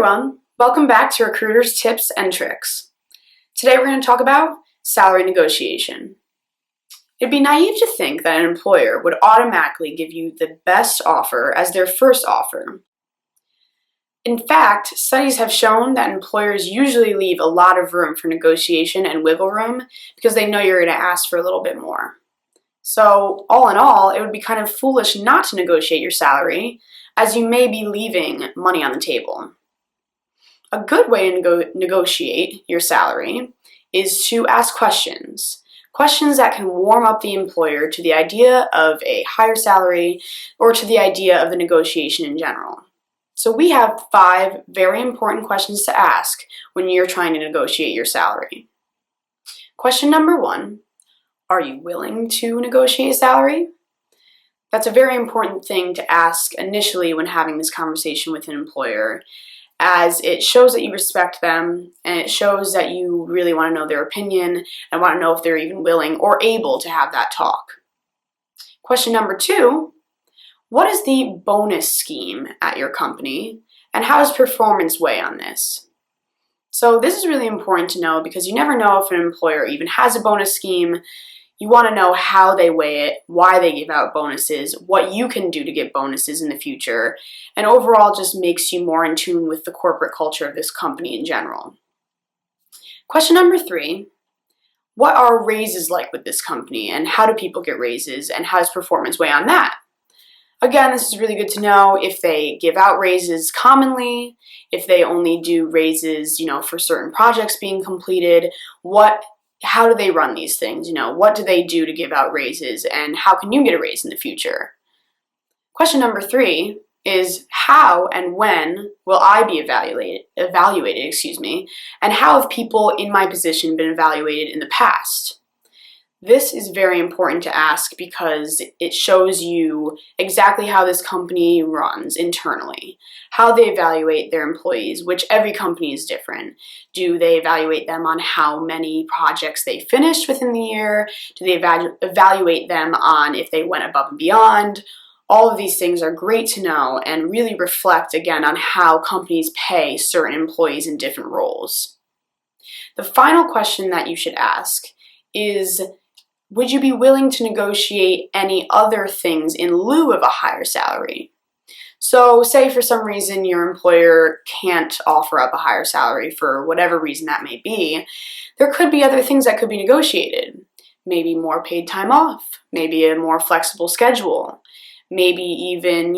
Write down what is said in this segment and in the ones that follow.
everyone, welcome back to Recruiters Tips and Tricks. Today we're going to talk about salary negotiation. It'd be naive to think that an employer would automatically give you the best offer as their first offer. In fact, studies have shown that employers usually leave a lot of room for negotiation and wiggle room because they know you're going to ask for a little bit more. So, all in all, it would be kind of foolish not to negotiate your salary, as you may be leaving money on the table. A good way to negotiate your salary is to ask questions. Questions that can warm up the employer to the idea of a higher salary or to the idea of the negotiation in general. So we have 5 very important questions to ask when you're trying to negotiate your salary. Question number 1, are you willing to negotiate a salary? That's a very important thing to ask initially when having this conversation with an employer, as it shows that you respect them and it shows that you really want to know their opinion and want to know if they're even willing or able to have that talk. Question number 2, what is the bonus scheme at your company and how does performance weigh on this? So this is really important to know because you never know if an employer even has a bonus scheme. You want to know how they weigh it, why they give out bonuses, what you can do to get bonuses in the future, and overall just makes you more in tune with the corporate culture of this company in general. Question number 3, what are raises like with this company and how do people get raises and how does performance weigh on that? Again, this is really good to know if they give out raises commonly, if they only do raises, for certain projects being completed, how do they run these things? What do they do to give out raises and how can you get a raise in the future? Question number 3 is how and when will I be evaluated, and how have people in my position been evaluated in the past? This is very important to ask because it shows you exactly how this company runs internally, how they evaluate their employees, which every company is different. Do they evaluate them on how many projects they finished within the year? Do they evaluate them on if they went above and beyond? All of these things are great to know and really reflect, again, on how companies pay certain employees in different roles. The final question that you should ask is, would you be willing to negotiate any other things in lieu of a higher salary? So say for some reason your employer can't offer up a higher salary for whatever reason that may be, there could be other things that could be negotiated. Maybe more paid time off, maybe a more flexible schedule, maybe even,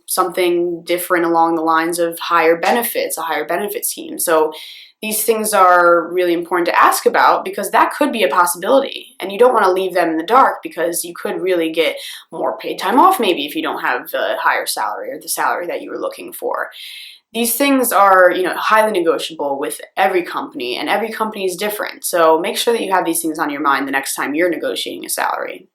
something different along the lines of higher benefits, a higher benefit scheme. So these things are really important to ask about because that could be a possibility and you don't want to leave them in the dark because you could really get more paid time off maybe if you don't have the higher salary or the salary that you were looking for. These things are, highly negotiable with every company and every company is different. So make sure that you have these things on your mind the next time you're negotiating a salary.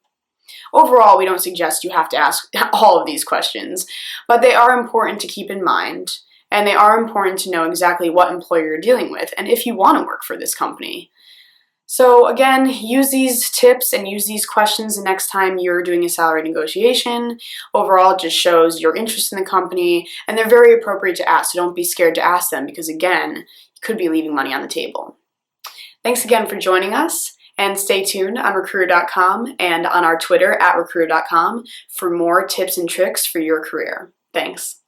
Overall, we don't suggest you have to ask all of these questions, but they are important to keep in mind. And they are important to know exactly what employer you're dealing with and if you want to work for this company. So again, use these tips and use these questions the next time you're doing a salary negotiation. Overall, it just shows your interest in the company and they're very appropriate to ask. So don't be scared to ask them because again, you could be leaving money on the table. Thanks again for joining us and stay tuned on recruiter.com and on our Twitter @recruiter.com for more tips and tricks for your career. Thanks.